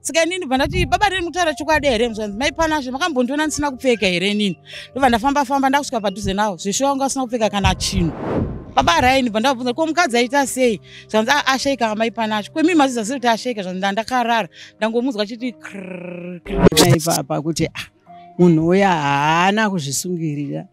Saka nini vandati baba reni mutaura chokwadi here muzvanzi mai panazve makambondiona ndisina kupfeka here nini. Ndobva ndafamba ndakusvika padhuze nawo zveshuwa wanga usina kupfeka kana chinhu. Baba raini vandabvunza ko mukadzi aita sei zvanzi asheka amai panacho kwemi maziza sei kuti asheka zvanzi ndakarara ndangomunzwa chiti papa kuti munhu uya haana kuzvisungirira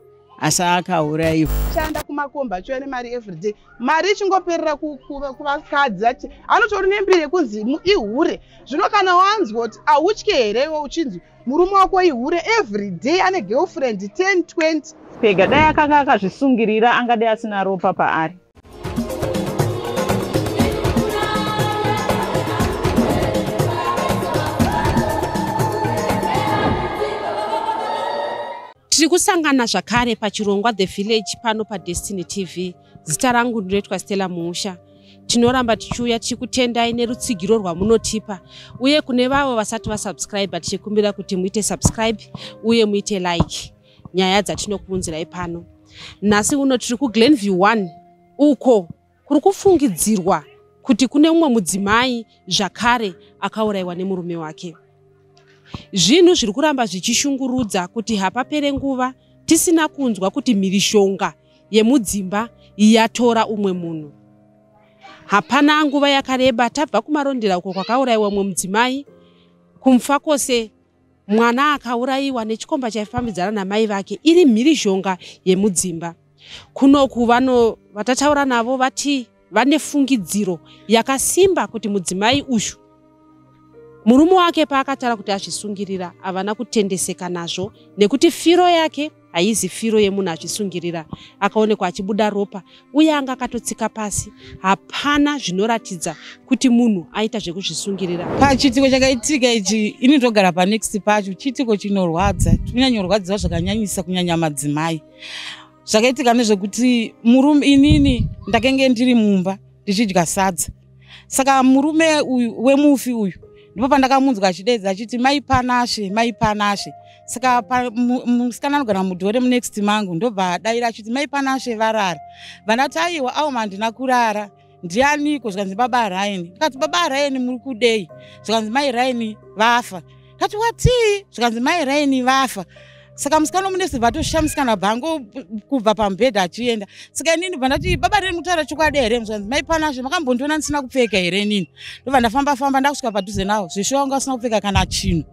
asi akauraya. Shanda kumakomba achiwane mari everyday. Mari ichingoperera kuvakadzi ati anotori nembiri yekunzi ihure. Zvino kana wanzwa kuti ahutye here iwe uchinzi murume wako ihure everyday ane girlfriend 10 20 pega dai akanga akazvisungirira angadai asina ropa paari. Tiri kusangana zvakare pachirongwa The Village pano paDestiny TV. Zita rangu ndinoitwa Stella Muusha. Tinoramba tichiuya tichikutendai nerutsigiro rwamunotipa uye kune vavo vasati vasubscribe tichikumbira kuti muite subscribe uye muite like nyaya dzatinokuunzirai pano. Nhasi uno tiri ku Glenview 1 uko kuri kufungidzirwa kuti kune umwe mudzimai zvakare akaurayiwa nemurume wake. Zvinhu zviri kuramba zvichishungurudza kuti hapapere nguva tisina kunzwa kuti mhirishonga yemudzimba yatora umwe munhu. Hapana nguva yakareba tabva kumarondera uko kwakaurayiwa umwe mudzimai, kumfa kwose mwana akaurayiwa nechikomba chaifambidzana namai vake iri mhirishonga yemudzimba. Kunoku vatataura navo vati vane fungidziro yakasimba kuti mudzimai uyu murume wake paakatara kuti azvisungirira havana kutendeseka nazvo nekuti firo yake haizi firo yemunhu azvisungirira. Akaonekwa achibuda ropa uye anga akatotsika pasi. Hapana zvinoratidza kuti munhu aita zvekuzvisungirira. Pachitiko chakaitika ichi ini ndogara panext pacho chitiko chinorwadza. Tinonyanyorwadziwa zvakanyanyisa kunyanya madzimai. Zvakaitika nezvekuti murume inini ndakenge ndiri mumba ndichidya sadza. Saka murume uyu wemufi uyu ndipo pandakamunzwa achidedza achiti mai panashe. Saka musikana anogara mudhore munext mangu ndobva adaira achiti mai panashe varara. Vandati aiwa awo mandina kurara ndianiko zvikanzi baba Raini. Ndikati baba Raini muri kudei zvikanzi mai Raini vafa. Ndikati wati zvikanzi mai Raini vafa. Saka musikana munesi vatosha musikana bhango kubva pamubhedhi achienda. Saka inini vandati baba reni mutaura chokwadi here muzvanzi mai panazve makambondiona ndisina kupfeka here nini. Ndobva ndafamba ndakusvika padhuze nawo zveshuwa wanga usina kupfeka kana chinhu.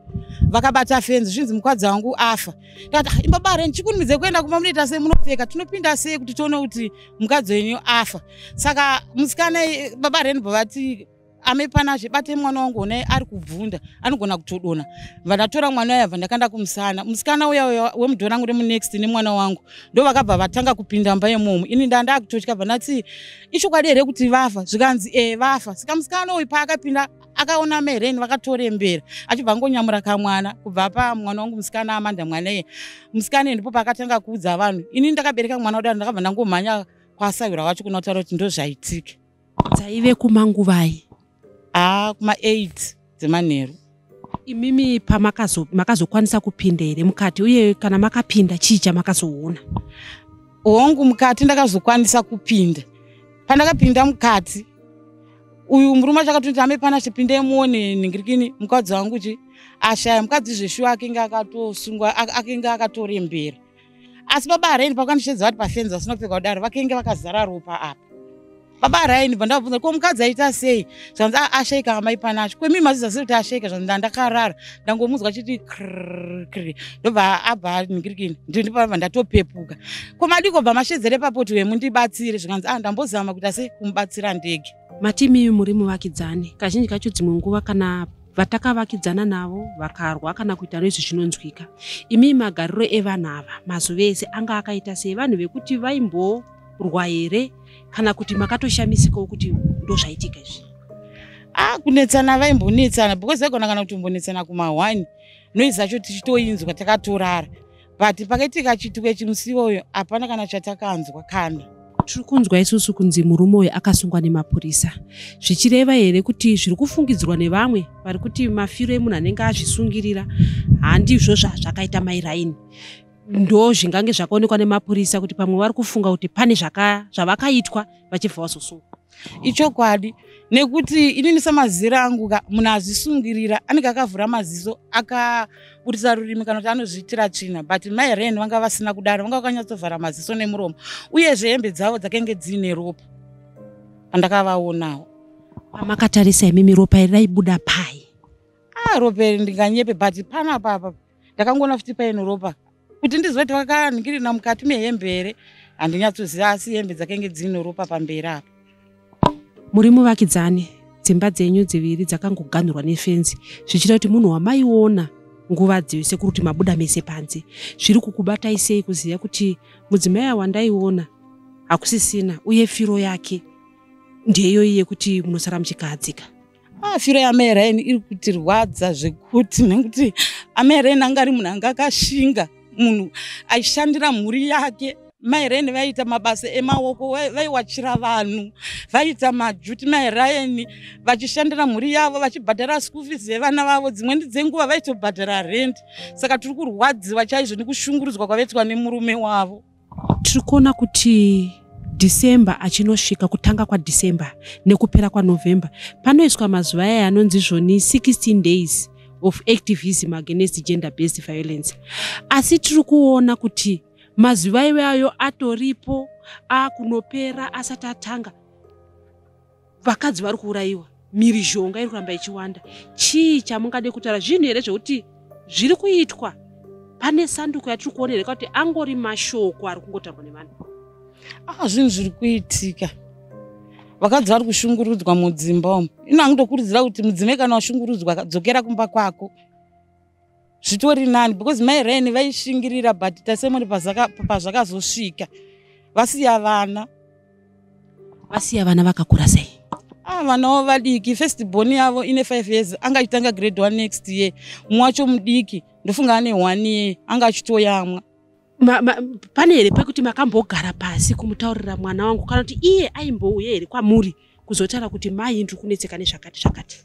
Vakabata fenzi zvinzi mukadzi wangu afa. Ndikati baba reni chikunimidze kuenda kumba munoita sei munopfeka tinopinda sei kuti tione kuti mukadzi wenyu afa. Saka musikana baba reni bvavati amai panazve bate mwana wangu naye ari kubvunda anogona kutodona. Vandatora mwana uya vandakanda kumusana. Musikana uya wemudhore rangu remunext nemwana wangu ndo vakabva vatanga kupinda mba yemomo. Ini ndanda kutotya vandati ichokwadi here kuti vafa zvikanzi vafa. Saka musikana uyu paakapinda akaona mereni vakatorembera achibva ngonyamura kamwana kubva pa mwana wangu musikana amanda mwana iye. Musikana ndipo paakatanga kuudza vanhu. Ini ndakabereka mwana udaro ndakabva ndangomhanya kwasayura wacho kunotaura kuti ndozvaitika. Dzaive kumanguvai kuma 8 dzemanheru. Imimi pamakazokwanisa kupinda here mukati uye kana makapinda chii chamakazoona? Hongu mukati ndakazokwanisa kupinda. Pandakapinda mukati uyu murume achakatoti amai panashe pindai muone ningirikini mukadzi wangu ashaya. Mukadzi zveshuwa akinga akatosungwa akinga akatorembera. Asi baba Raini pakandishedza vati pafenzi vasinopfeka kudaro vakenge vakazara ropa apa. Baba Raini vandabvunza ko mukadzi aita sei zvanzi asheka amai panacho kwemi maziza sei kuti asheka zvanzi ndakarara ndangomunzwa chiti ndobva abva ningirikini ndipo ndatopepuka. Komadiko bva mashedzere papoti wemundibatsire zvikanzi ndambozama kuti ase kumubatsira ndege. Matimi muri muvakidzani kazhinji kacho dzimwe nguva kana vatakavakidzana navo vakarwa kana kuita nezvi zvinonzwika. Imi magariro evanhu ava mazuva ese anga akaita sei? Vanhu vekuti vaimborwa here kana kuti makatoshamisikawo kuti ndozvaitika izvi? Kunetsana vaimbonetsana because vaigona kana kutombonetsana kuma1 noizi zacho tichitoinzwa takatorara. But pakaitika chitiko chimusiwo uyo hapana kana chatakanzwa kana. Tiri kunzwa isusu kunzi murume uyu akasungwa nemapurisa. Zvichireva here kuti zviri kufungidzirwa nevamwe vari kuti mafiro emunhu anenge azvisungirira handizvo zvakaita mai Raini? ndo zvingange zvakaonekwa nemapurisa kuti pamwe vari kufunga kuti pane zvavakaitwa vachibva vazosunga. Ichokwadi nekuti inini samazera angu munhu azvisungirira anenge akavhura maziso akaburisa rurimi kana kuti anozviitira tsvina, but mai Ren vanga vasina kudaro, vanga vakanyatsovhara maziso nemuromo uyezve hembe dzavo dzakenge dziine ropa pandakavaonawo. Pamakatarisa imimi ropa iri raibuda pai? Ropa iri ndinganyepe, but pana papa ndakangoona futi paino ropa kuti ndizwe kuti vakaningirira mukati mehembe here handinyatsoziva, asi hembe dzakenge dziine ropa pamberi apa. Muri muvakidzani, dzimba dzenyu dziviri dzakangoganhurwa nefenzi zvichita kuti munhu wamaiona nguva dzese kuti mabuda mese panze. Zviri kukubatai sei kuziva kuti mudzimai wandaiona hakusisina uye firo yake ndeyo iye kuti munosara muchikahadzika? Firo yaamai Ren iri kutirwadza zvekuti, nekuti amai Ren anga ari munhu anga akashinga, munhu aishandira mhuri yake. Mai Ren vaiita mabasa emaoko, vaiwachira vanhu, vaiita majuti. Mai Ren vachishandira mhuri yavo, vachibhadhara school fees yevana vavo, dzimweni dzenguva vaitobhadhara rent. Saka tiri kurwadziwa chaizvo nekushungurudzwa kwavaitwa nemurume wavo. Tiri kuona kuti December achinosvika, kutanga kwaDecember nekupera kwaNovember, panoiswa mazuva aya anonzi zvoni 16 days of activism against gender based violence. Asi tiri kuona kuti mazuva iwayo atoripo akunopera asati atanga, vakadzi vari kuurayiwa, mhirizhonga iri kuramba ichiwanda. Chii chamungade kutaura? Zvinhu here zvekuti zviri kuitwa? Pane sanduko yatiri kuonera kuti angori mashoko ari kungotaurwa nevanhu? Zvinhu zviri kuitika, vakadzi vari kushungurudzwa mudzimba umu. Ino hangotokurudzira kuti mudzimai kana washungurudzwa dzokera kumba kwako, zvitori nani, because mai Ren vaishingirira, but tasemoni pazvakazosvika vasiya vana. Vasiya vana vakakura sei? Vana vavo vadiki. First born yavo ine 5 years, anga achitanga grade 1 next year. Mumwe wacho mudiki ndofunga ane 1 year, anga achitoyamwa. Pane here pekuti makambogara pasi kumutaurira mwana wangu kana kuti iye aimbouya here kwamuri kuzotaura kuti mai ndiri kunetseka nezvakati zvakati?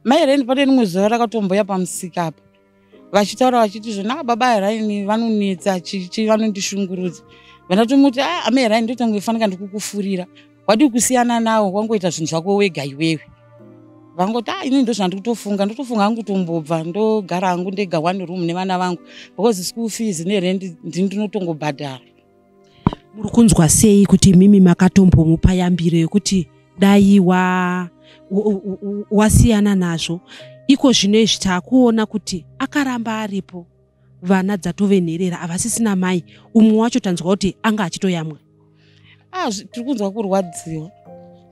Mai Ren pane rimwe zuva rakatomboya pamusika apa vachitaura vachiti zvona baba Ren vanonetsa vanondishungurudza. Vandatomuti amai Ren ndotangoifanika ndikukufurira, wadi kusiyana nawo, wangoita zvinhu zvako wega iwewe. Vangoti ini ndo zvandiri kutofunga hangu tombobva ndogara hangu ndega 1 room nevana vangu, because school fees nerent ndinotongobhadhara. Muri kunzwa sei kuti mimi makatombomupa yambiro yekuti dai wasiyana nazvo? Iko zvino izvi takuona kuti akaramba aripo, vana dzatovenherera, havasisina mai, umwe wacho tanzwa kuti anga achitoyamwa. Tiri kunzwa kurwadziwa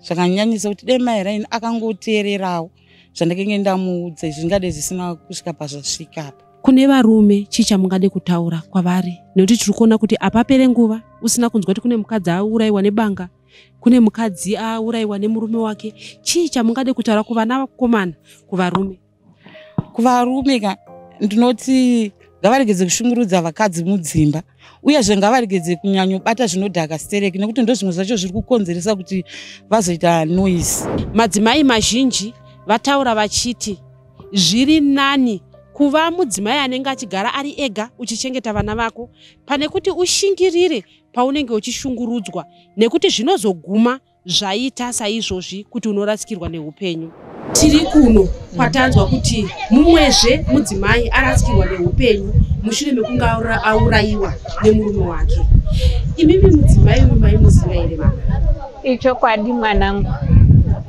zvakanyanyisa kuti dai mai Ren akangoteererawo zvandakenge ndamuudza, zvingade zvisina kusvika pazvasvika apa. Kune varume chii chamungade kutaura kwavari? Nekuti tiri kuona kuti apapere nguva usina kunzwa kuti kune mukadzi aurayiwa nebanga, kune mukadzi aurayiwa nemurume wake. Chii chamungade kutaura kuvana vakomana, kuvarume? Kuvarume ndinoti ngavaregedze kushungurudza vakadzi mudzimba, uyezve ngavaregedze kunyanyobata zvinodhaka stereki, nekuti ndo zvimwe zvacho zviri kukonzeresa kuti vazoita noise. Madzimai mazhinji vataura vachiti zviri nani kuva mudzimai anenge achigara ari ega uchichengeta vana vako pane kuti ushingirire paunenge uchishungurudzwa, nekuti zvinozoguma zvaita saizvozvi kuti unorasikirwa neupenyu. Tiri kuno kwatanzwa kuti mumwezve mudzimai arasikirwa neupenyu mushure mekunge aurayiwa nemurume wake. Imimi mudzimai uyu maimuziva here mama? Ichokwadi mwanangu.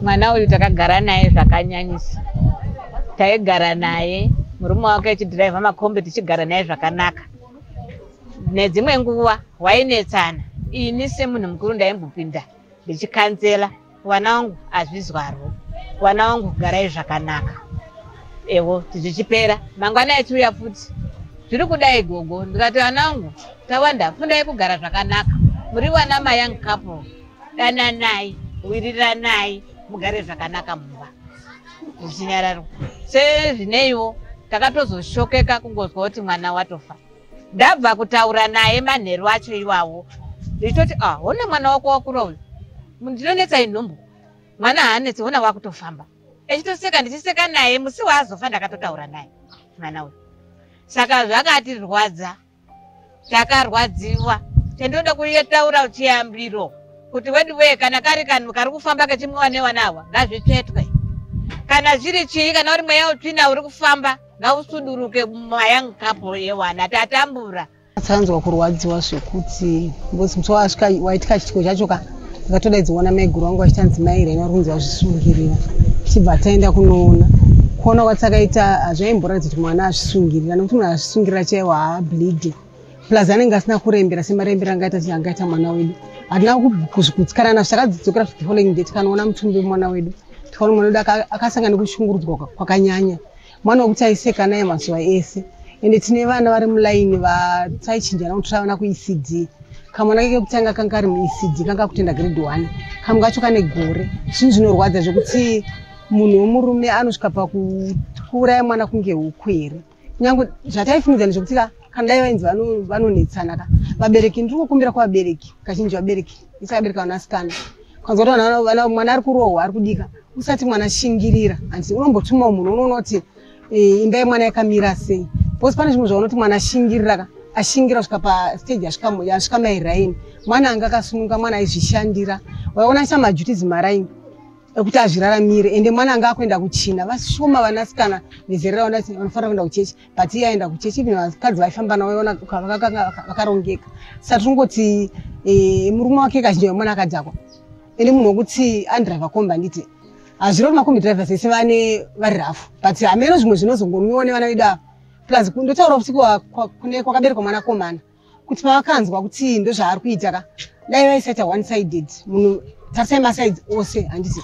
Mwana uyu takagara naye zvakanyanyisa. Taigara naye, murume wake achidhiraivha makombi tichigara naye zvakanaka. Nedzimwe nguva wainetsana. Ini semunhu mukuru ndaimbopinda ndichikanzela, wana wangu azvizwarwo, wana wangu garai zvakanaka. Ewo tichichipera mangwana echiuya futi, zviri kudai gogo. Ndikati wana wangu tawanda, fundai kugara zvakanaka, muri wana mayang couple, dananai, wiriranai, mugare zvakanaka mumba. Zvichinyararo sezvineiwo takatozoshokeka kungozwa kuti mwana watofa. Ndabva kutaura naye manheru acho iwawo ndichoti ona mwana wako wakura uyu ndinonetsa inhumbu, mwana haanetsi, ona wakutofamba. Echitoseka ndichiseka naye, musi waazofa ndakatotaura naye mwana uyu. Saka zvakatirwadza takarwadziwa. Tendoda kuyetaura chiyambiro kuti wewe kana kari kanhu kari kufamba kachimwiwa nevanawa ngazvitsvetwe. Kana zviri chii kana uri mweya utsvina uri kufamba ngausuduruke mumayang kapo yewana tatambura. Tsanzwa kurwadziwa zvekuti mbozi musvo wasvika waitika chitiko chacho ka ndakatodaidziona mai guru wangu achitanzi mai Reni vari kunzi vazvisungirira. Tichibva taenda kunoona kuona kwatsakaita hazvaimboratidza kuti mwana azvisungirira nekuti munhu azvisungirira chaiwo haableedhi plus anenge asina kurembera semarembero angaita mwana wedu. Hatina kuzvikutsikana nazvo takadzidzokera the following day tikanoona mutumbi wemwana wedu tikaona mwana wedu akasangana nekushungurudzwa kwakanyanya. Mwana wekuti aiseka naye mazuva ese ende tine vana vari mulaini vataichinjana kuti tavana kuECD. Kamwana kake kekutanga kanga kari muECD kanga kutenda grade 1 kamwe kacho kane gore. Zvinhu zvinorwadza zvekuti munhu wemurume anosvika pakuuraya mwana kunge ukwere. Nyange zvataifunidza ndezvekuti kana dai vainzi vanonetsana ka vabereki ndiri kukumbira kuvabereki kazhinji vabereki isakabereka vanasikana kwanza kuti mwana ari kurohwa ari kudika usati mwana shingirira handisi unombotumawo munhu unoona kuti imba yemwana yakamira sei. Bhosi pane zvimwe zvaona kuti mwana ashingirira ashingira kusvika pastage yasvika mairaini mwana anga akasununga mwana aizvishandira waiona chamajutism araini ekuti azviraramire ende mwana anga akuenda kuchina vashoma vanasikana vezera raona kuti vanofanira kuenda kuchechi but iye aenda kuchechi ine vakadzi vaifamba navo vaiona vakarongeka. Saka tingoti murume wake kazhinji mwana akadhakwa ende munhu wekuti andriver komba nditi hazviro kuti makombi drivers ese vane vari rafu but hameno zvimwe zvinozongomiwa nevana vedu ava plus ndotaura kuti kune kwakaberekwa mwana komana kuti pavakanzwa kuti ndozvaari kuita ka dai vaisaita one sided munhu tarisai masides ose handiti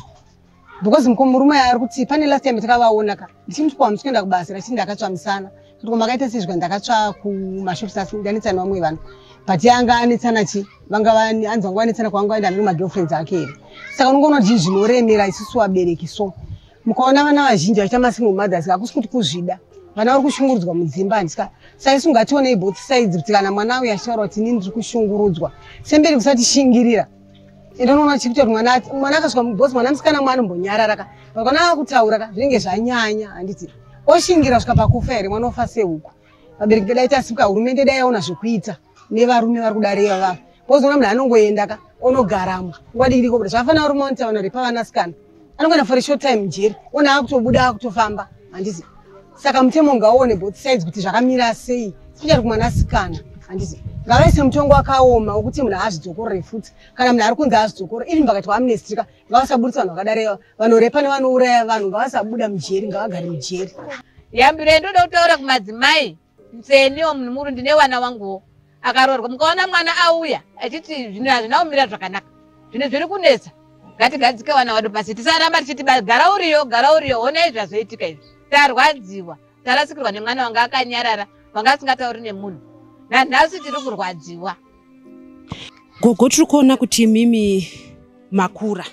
because murume ari kuti pane last time takavaona ka ndichimutwa muchikuenda kubasa rachiti ndakatsva musana kuti komakaita sezvika ndakatsva kumashops ndanetsana vamwe vanhu but yanga anetsana chi vanga anzi vanga vanetsana kwanga vaenda nemagirlfriends ake here. Saka unongoona kuti zvinoremera isusu vabereki so mukaona vana vazhinji vachiita masingle mothers hakusi kuti kuzvida vana vari kushungurudzwa mudzimba handisika. Saka isu ngationei both sides kuti kana mwana uyu achitaura kuti inini ndiri kushungurudzwa semberi kusati shingirira ende unoona chikuti mwana akasvika mubhosi mwana musikana mwanombonyarara ka vakana akutaura ka zvinenge zvanyanya handiti oshingira kusvika pakufa here mwana ofa sehuku. Vabereki dai tasipika hurumende dai yaona zvekuita nevarume vari kudareyo vavo bozoona munhu anongoenda ka onogaramo nguva diriko kuti zvafanira rume ontaona ripa vanasikana anongoenda for a short time mujeri ona akutobuda akutofamba handiti. Saka mutemo ngaone both sides kuti zvakamira sei sichari kumwanasikana handiti ngavaise mutongo akaoma wekuti munhu haazvidzokorere futi kana munhu ari kunzi haazvidzokore even pakati paamnesty ka ngavasabudisa vanhu vakadareyo vanorepa nevanouraya vanhu ngavasabuda mujeri ngavagare mujeri. Yambiro ndoda kutaura kumadzimai mseniwo munhu muru ndine wana wanguwo akaroorwa mukaona mwana auya achiti zvinhu hazvina kumira zvakanaka zvinhu zviri kunetsa ngatigadzike vana vadu pasi tisaramba tichiti gara uriyo honai zvazoitika izvi tarwadziwa tarasikirwa nemwana wanga akanyarara wanga asingatauri nemunhu nanhasi tiri kurwadziwa. Gogo tiri kuona kuti imimi makura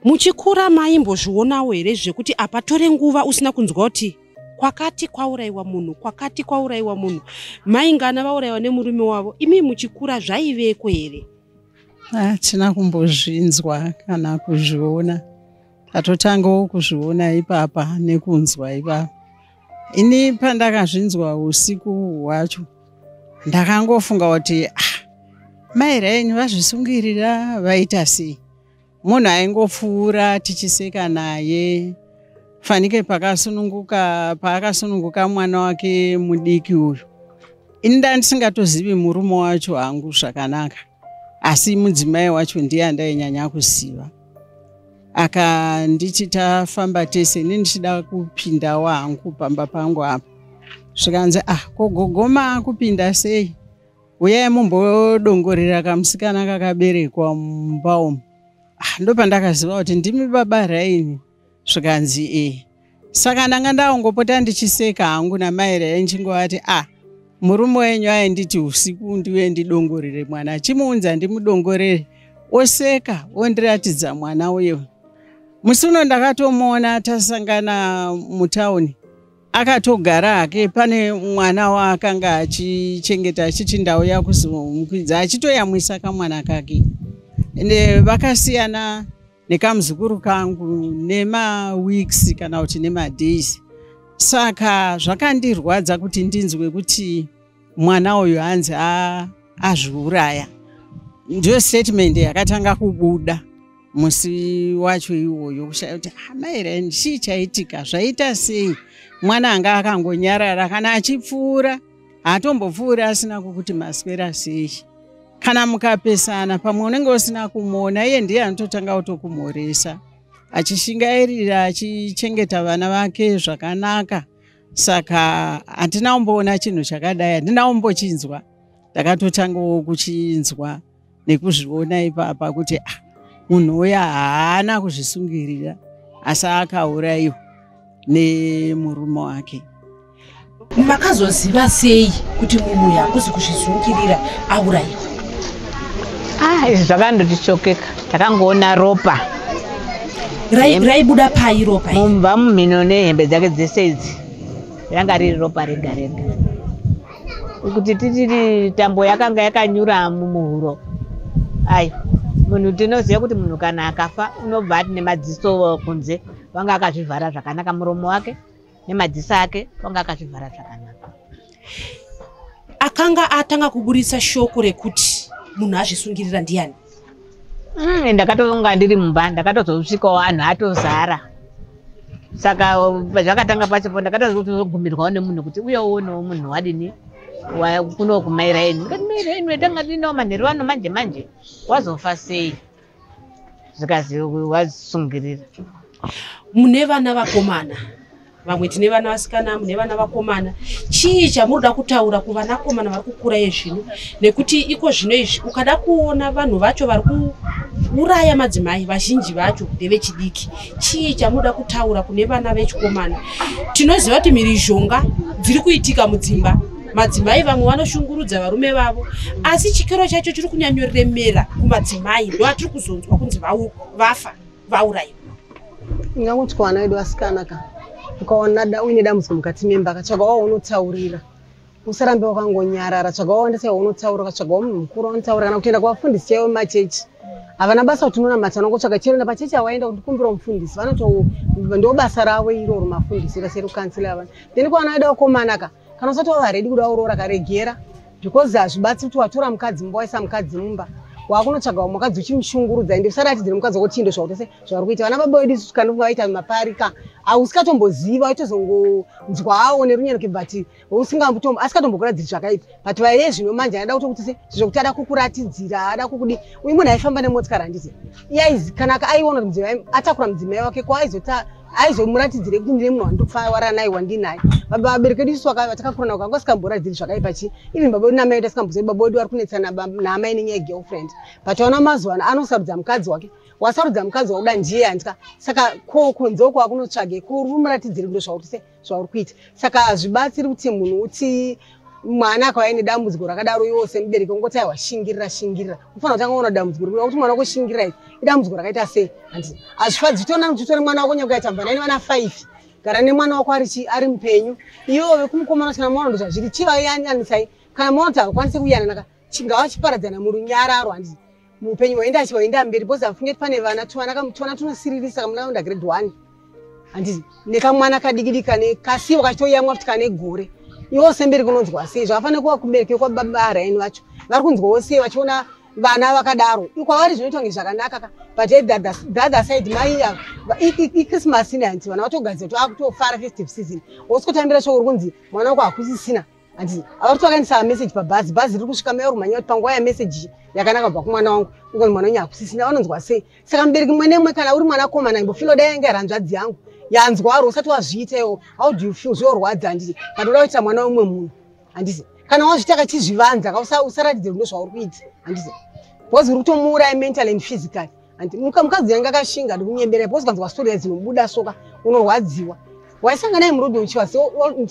muchikura maimbozvionawo here zvekuti apatore nguva usina kunzwa kuti kwakati kwaurayiwa munhu maingana vaurayiwa nemurume wavo imi muchikura zvaiveko here? Hatina kumbozvinzwa kana kuzviona tatotangawo kuzviona ipapa nekunzwa ipapa. Ini pandakazvinzwa usiku hwacho ndakangofunga kuti mai Reni vazvisungirira vaita sei munhu aingopfuura tichiseka naye fanike paakasununguka mwana wake mudiki uyu. Ini ndandisingatozivi murume wacho hangu zvakanaka asi mudzimai wacho ndiye andainyanya kuziva. Akanditi tafamba tese ini ndichida kupindawo hangu pamba pangu apa zvikanzi kogogoma kupinda sei uyai mumbodongorera kamusikana kakaberekwa mumba umu. Ndopandakaziva kuti ndimi baba Reni zvikanzi saka ndanga ndaongopota ndichiseka hangu namai Reni chingovati murume wenyu ainditi usiku ndiwe ndidongorere mwana chimuunza ndimudongorere oseka ondiratidza mwana uyo. Musi uno ndakatomuona tasangana mutauni akatogara hake pane mwana waakanga achichengeta achiti ndauya kuzomukwidza achitoyamwisa kamwana kake ende vakasiyana nekamuzukuru kangu nemaweeks kana kuti nemadays. Saka zvakandirwadza kuti ndinzwe kuti mwana uyu hanzi azviuraya. Ndio statement yakatanga kubuda musi wacho iwoyo kushaya kuti amaira chii chaitika, zvaita sei mwana anga akangonyarara, kana achipfuura hatombopfuura asina kukuti maswera sei. Kana mukapesana pamwe unenge usina kumuona, iye ndiye anototanga kutokumhoresa, achishingairira, achichengeta vana vake zvakanaka. Saka handina kumboona chinhu chakadai, handina kumbochinzwa. Ndakatotangawo kuchinzwa nekuzviona ipapa kuti munhu uya haana kuzvisungirira, asi akaurayiwa nemurume wake. Makazoziva sei kuti munhu uyu hakuzi kuzvisungirira aurayiwa? Izvi zvakandotichokeka. Takangoona ropa. Raibuda pai ropa? Mumba mumhino nehembe dzake dzese idzi ranga riri ropa rega rega. Kuti titiri tambo yakanga yakanyura mumuhuro. Munhu tinoziva kuti munhu kana akafa unobva ati nemadziso kunze wanga akazvivhara zvakanaka, muromo wake nemadziso ake wanga akazvivhara zvakanaka. Akanga atanga kuburitsa shoko rekuti munhu azvisungirira ndiani? Ndakatonga ndiri mumba, ndakatozosvikawo anhu atozara. Saka zvakatanga pachipo ndakatozogumirwawo nemunhu kuti uye uonewo munhu wadini kuno kumaira yenyu. Maira yenyu yatanga tinawo manheru ano manje manje wazofa sei? Zvikazi wazvisungirira. Mune vana vakomana, vamwe tine vana vasikana, mune vana vakomana. Chii chamunoda kutaura kuvanakomana vari kukura yezvino? Nekuti iko zvino izvi ukada kuona vanhu vacho vari kuuraya madzimai vazhinji vacho ndevechidiki. Chii chamunoda kutaura kune vana vechikomana? Tinoziva kuti mhirizhonga dziri kuitika mudzimba. Madzimai vamwe vanoshungurudza varume vavo, asi chikero chacho chiri kunyanyoremera kumadzimai. Ndo atiri kuzonzwa kunzi vafa, vaurayiwa. Ingangoti kwa vana vedu vasikana ka, ukaona uine dambudziko mukati memba, katsvagawo unotaurira. Usarambe wakangonyarara, tsvagawo wandisa unotaura, katsvagawo munhu mukuru unotaura, kana kuenda kuvafundisi vavo mumachechi. Havana basa kuti unonamata, vanongotsvaga chero napachechi awaenda kundikumbira mufundisi. Ndo basa ravo iroro mafundisi vese rukansila avana. Then kwa vana vedu vakomana ka, kana usati wava ready kuda uroora karegera, because hazvibatsi kuti watora mukadzi mumba waisa mukadzi mumba. Wakunotsvaga mukadzi uchimushungurudza ende usaratidzire mukadzi wako chindo zvautose zvauri kuita. Vana baba vedu isusu kana vaita maparika, usikatomboziva waitozongonzwawo nerunyange but asikatombokuradzira zvakaipa. But vaire zvino manje ada kuti zvokuti ada kukuratidzira, ada kukudi. Uyu munhu aifamba nemotikari handiti. Kana aiona kuti mudzimai atakura mudzimai wake kwaizota aizomuratidzire kuti ndine munhu wandofa waranai wandinaye. Baba vabereki vedu isusu vatakakura navo kanga sikamboratidziri zvakaipa chi. Even baba vedu namai vedu asikambozivi baba vedu vari kunetsana naamai nenyaya yegirlfriend. But ona mazuva ano anosarudza mukadzi wake. Wasarudza mukadzi wakuda ndiye handika. Saka kunze uko akunotsvage kurumuratidzire ndo zvauri kuita. Saka hazvibatsiri kuti munhu uti mwana akauya nedambudziko rakadaro iwo semubereki ungoti aiwa shingirira. Unofanira kutanga kuona dambudziko rekuda kuti mwana wako shingirira idambudziko rakaita sei. Hazvifadzi titore mwana wako nyaka yatamba naye vana 5. Gara nemwana wako ari mupenyu. Iwo kumukomana kana mwana ndo zvazviri chivayanisai. Kana mwana kuti akwanise kuyanana chingava chiparadzana murunyararo handiti. Mupenyu waenda mberi because afunge pane vana twana tunosiririsa kamunaraunda grade 1. Handiti nekamwana kadikidika nekasiwo kachitoyamwa kuti kane gore. Iwo semberi kunonzwa sei zvafane kuva kubereki kwababa araini vacho. Vari kunzwawo sei vachiona vana vakadaro. Ikwavari zvinoitwa ngezvakanaka ka. But the other side mai Christmas ine handiti vana vatogadzira kuti vakutofara festive season. Wosikotambira shoko kunzi mwana wako hakusisina. Handiti avari kutokanisa message pabhazi riri kusvika mai rumanya kuti panguva yamessage yakanaka kubva kumwana wangu uko mwana wenyu hakusisina vanonzwa sei. Saka mubereki mumwe nemumwe kana uri mwana komana imbofilo dai yanga ranzvadzi yangu yanzwaro usati wazviita iwo. How do you feel? Zvorwadza handiti. Kana uda kuita mwana wemumwe munhu handiti. Kana wazviita kachizvivanza usaratidzire ndo zvauri kuita handiti. Because uri kutomuuraya mentally and physically. Handiti mukadzi yanga akashinga ndikunyembera because kanzwa story dzinobuda soka unorwadziwa. Waisangana naye murodhi uchiva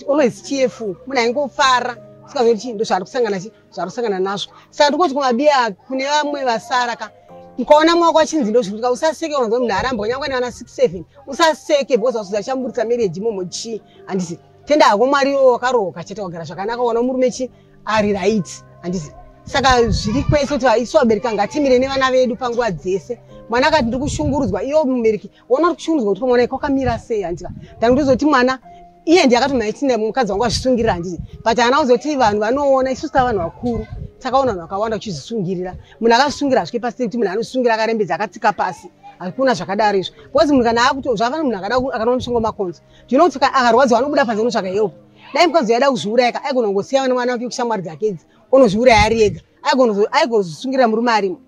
always cheerful. Munhu aingofara. Usikazoti chii ndo zvaari kusangana nazvo. Saka ndikuti kumabiya kune vamwe vasara ka. Ukaona mwako achinzi ndo zvikutika usaseke unonzwa munhu aramba kunyangwe nevana 6-7. Usaseke because wasuza chamburitsa marriage imomo chi handiti. Tenda hako Mwariwo wakarohoka chete wagara zvakanaka wana murume chi ari right handiti. Saka zviri kwese kuti isu vabereki ngatimire nevana vedu panguva dzese. Mwana akati ndiri kushungurudzwa, iwo mubereki uona uri kushungurudzwa kuti mwana wakamira sei handika. Ndani ndizoti mwana iye ndiye akati maitine mukadzi wangu azvisungirira handiti but haana kuzoti vanhu vanoona isusu tavanhu vakuru takaona vanhu vakawanda kuchizvisungirira munhu akazvisungira asvike pasi kuti munhu anozvisungira akarembedza akatsika pasi hakuna zvakadaro izvo because munhu kana akuti zvafana munhu akanoona mushonga wemakonzo ndinokuti akarwadziwa anobuda panze unotsvaka help dai mukadzi yaida kuzviuraya aigona kungosiya mwana wake kushamwari dzake idzi onozviuraya ari ega aigozvisungirira murume arimo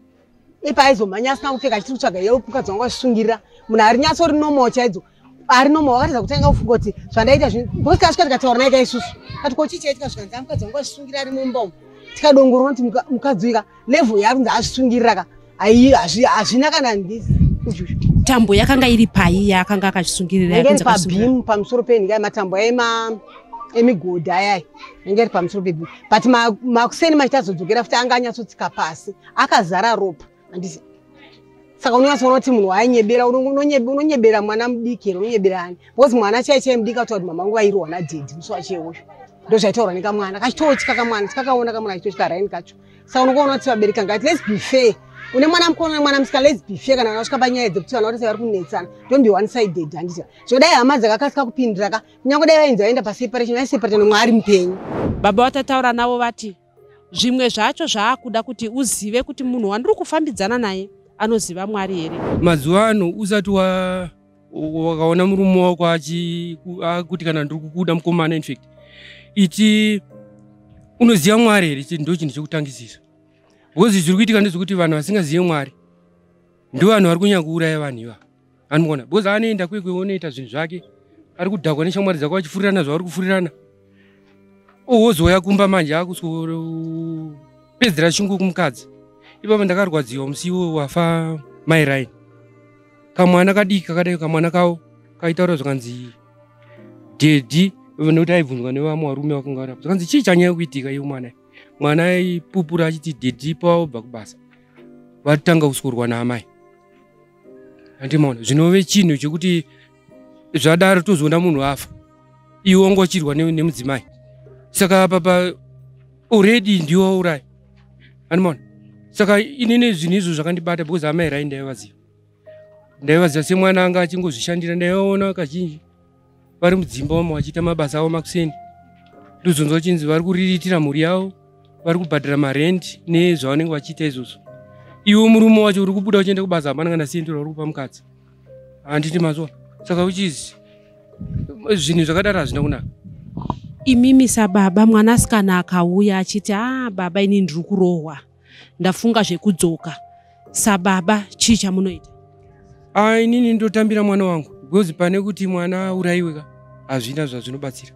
ipa aizomhanya asina kupfeka achiti kutsvaga help mukadzi wangu azvisungirira munhu ari nyatsori nomo chaidzo ari nomo wakatidza kutanga kufunga kuti zvandaita because kasvika tikataura naika isusu kati kochichaitika zvikanzi mukadzi wangu azvisungirira ari mumba umu tikadongorona kuti mukadzi uyu level yaari kunzi azvisungirira ka hazvina kana ndisi tambo yakanga iri pai yakanga akazvisungirira yakanzi pabhimu pamusoro penhika matambo emigodhi ayai yange ari pamusoro pebhimu but makuseni machitazodzokera futi anga anyatsotsika pasi akazara ropa handisi saka unonyatsoona kuti munhu ainyebera unonyebera mwana mudiki here unonyebera ani because mwana chaichai mudiki ataura kuti mamangu vairwa nadhedhi musi wacheusho ndo zvaitaurwa nekamwana kachitotyika kamwana tikakaona kamwana kachitotyika raini kacho saka unokuona kuti vabereki ngati let's be fair une mwana mukona mwana musikana let's be fair kana vanasvika panyaya dzekuti vana vatese vari kunetsana don't be one sided handiti zvodai hama dzakakasika kupindira ka kunyange dai vainzi vaenda paseparation vaiseparata nomwari mupenyu baba vatataura navo vati zvimwe zvacho zvaakuda kuti uzive kuti munhu wandiri kufambidzana naye anoziva mwari here mazuva ano usati wakaona murume wako akuti kana ndiri kukuda mukomana infact iti unoziva mwari here ndo chinhu chekutangisisa because zviri kuitika ndezvekuti vanhu vasingazive mwari ndo vanhu vari kunyanya kuuraya vanhu iva anoona because anoenda kwekweonoita zvinhu zvake ari kudhakwa neshamwari dzake vachifurirana zvavari kufurirana owozoya kumba manje akusopedzera chungu kumukadzi ipapo ndakarwadziwa musi iwo wafa mairaini kamwana kadiki kakadai kamwana kawo kaitaura zvakanzi dhedhi nokuti aibvunzwa nevamwe varume vakanga varipo zvakanzi chii chanyaya kuitika iwo mwana aipupura achiti dhedhi pawabva kubasa vatanga kusworwa naamai handimaona zvinove chinhu chekuti zvadaro tozoona munhu afa iwo ngochirwa nemudzimai saka papa already ndiwo auraya handimaona saka inini zvinhu izvo zvakandibata because amai rai ndaivaziva semwana anga achingozvishandira ndaivaona kazhinji vari mudzimba wamo vachiita mabasa avo makuseni ndozonzwa chinzi vari kuriritira mhuri yavo vari kubhadhira marendi nezvavanenge vachiita izvozvo iwo murume wacho uri kubuda uchienda kubasa hapana kana sendero uri kupa mukadzi handiti mazuva saka uchizi zvinhu zvakadaro hazvina kunaka imimi sababa mwanasikana akauya achiti baba ini ndiri kurohwa ndafunga zvekudzoka sababa chii chamunoita inini ndotambira mwana wangu because pane kuti mwana aurayiwe ka hazvina zvazvinobatsira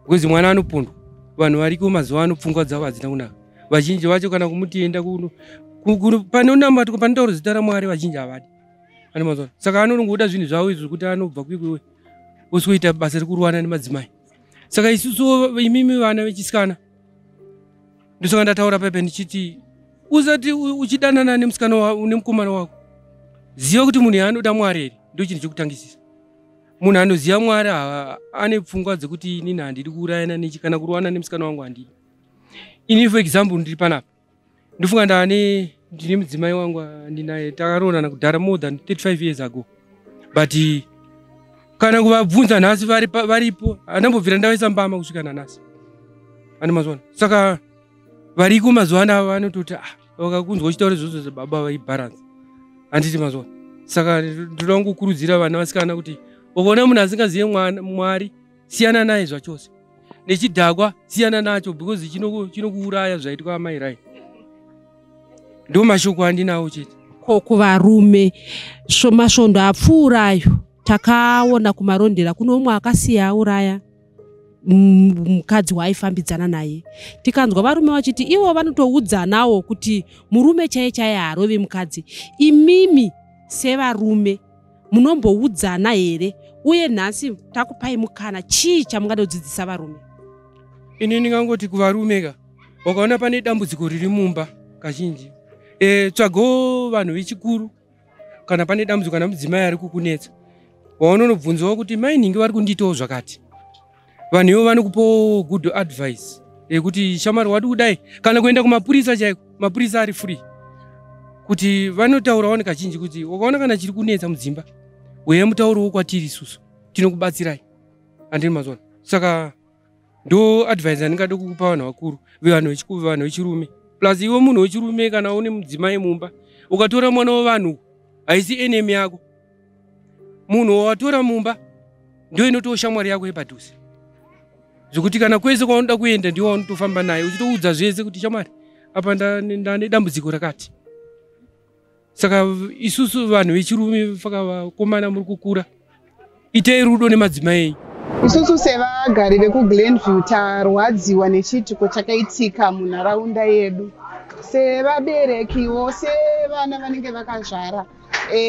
because mwana anopondwa vanhu variko mazuva ano pfungwa dzavo hadzina kunaka vazhinji vacho kana kumutienda pane unamatiko pane tauro zita ramwari vazhinji havadi ane mazuva saka anongoda zvinhu zvavo izvo kuti anobva kwikwewe osikuita basa rekurwana nemadzimai saka isusu imimi vana vechisikana ndosaka ndataura paipa ndichiti usati uchidanana nemukomana wako ziva kuti munhu anoda mwari here ndo chinhu chekutangisisa munhu anoziva mwari ane pfungwa dzekuti inini handidi kuurayana nechi kana kurwana nemusikana wangu handidi ini for example ndiri panapa ndofunga ndine mudzimai wangu ndinaye takaronana kudhara more than 35 years ago but kana kuvabvunza nhasi varipo handambobvira ndavaisa mbama kusvika nanhasi ane mazuva saka variko mazuva ano vanototi vakakunzwa uchitaura izvozvo zvababa vaibharanza handiti mazuva saka ndoda kungokurudzira vana vasikana kuti ukaona munhu asingazive mwari siyana naye zvachose nechidhakwa siyana nacho because chinokuuraya zvaitwa amai rai ndo mashoko andinawo chete kuvarume masvondo apfuurayo takaona kumarondera kuno umwe akasiya auraya mukadzi waaifambidzana naye tikanzwa varume vachiti ivo vanotoudzanawo kuti murume chaiye chaiye harove mukadzi imimi sevarume munomboudzana here uye nhasi takupai mukana chii chamungada kudzidzisa varume ini ndingangoti kuvarume wakaona pane dambudziko riri mumba kazhinji tsvagawo vanhu vechikuru kana pane dambudziko kana mudzimai ari kukunetsa waunonobvunzawo kuti mainhingi vari kundiitawo zvakati vanhu ivo vanokupawo good advice yekuti shamari wadi kudai kana kuenda kumapurisa chaiko mapurisa ari free kuti vanotaurawo nekazhinji kuti wakaona kana chiri kunetsa mudzimba uye mutaurowo kwatiri isusu tinokubatsirai handini mazona Saka ndo advice ndingade kukupa vanhu vakuru vevanhu vechirume. Plus iwe munhu wechirume kana une mudzimai mumba, ukatora mwana wevanhu haisi enemy yako. Munhu wawatora mumba ndio inoto shamwari yako yepadhuze. Zvokuti kana kwese kwaunoda kuenda ndiwo waunotofamba naye uchitoudza zvese kuti shamwari apa ndane dambudziko rakati. Saka isusu vanhu vechirume vakakomana muri kukura, itei rudo nemadzimai. Isusu sevagari veku Glenview tarwadziwa nechiitiko chakaitika munharaunda yedu. Sevaberekiwo, sevana vanenge vakazvara,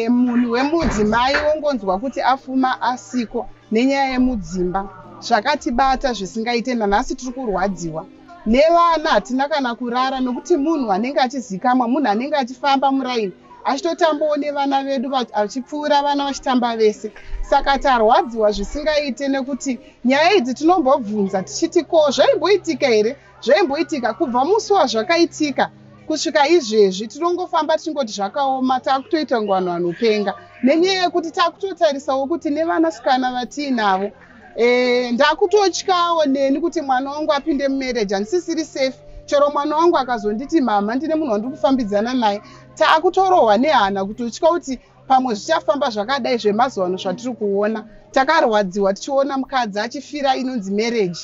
munhu wemudzimai wongonzwa kuti afuma asiko nenyaya yemudzimba. Zvakatibata zvisingaite, nanhasi tiri kurwadziwa. Nevana hatina kana kurara nokuti munhu anenge achizikamwa, munhu anenge achifamba muraini achitotambawo nevana vedu achipfuura vana vachitamba vese. Saka tarwadziwa zvisingaite nekuti nyaya idzi tinombobvunza tichiti ko zvaimboitika here? Zvaimboitika kubva musi wazvakaitika kusvika izvezvi tinongofamba tichingoti zvakaoma, takutoita ngwano anopenga nenyaya yekuti takutotarisawo kuti nevanasikana vatiinavo ndakutotyawo neni kuti mwana wangu apinde mumarriage handisisiri safe. Chero mwana wangu akazonditi mama ndine munhu wandiri kufambidzana naye, takutorohwa nehana kutotya kuti pamwe zvichafamba zvakadai zvemazuva ano zvatiri kuona. Takarwadziwa tichiona mukadzi achifira inonzi marriage.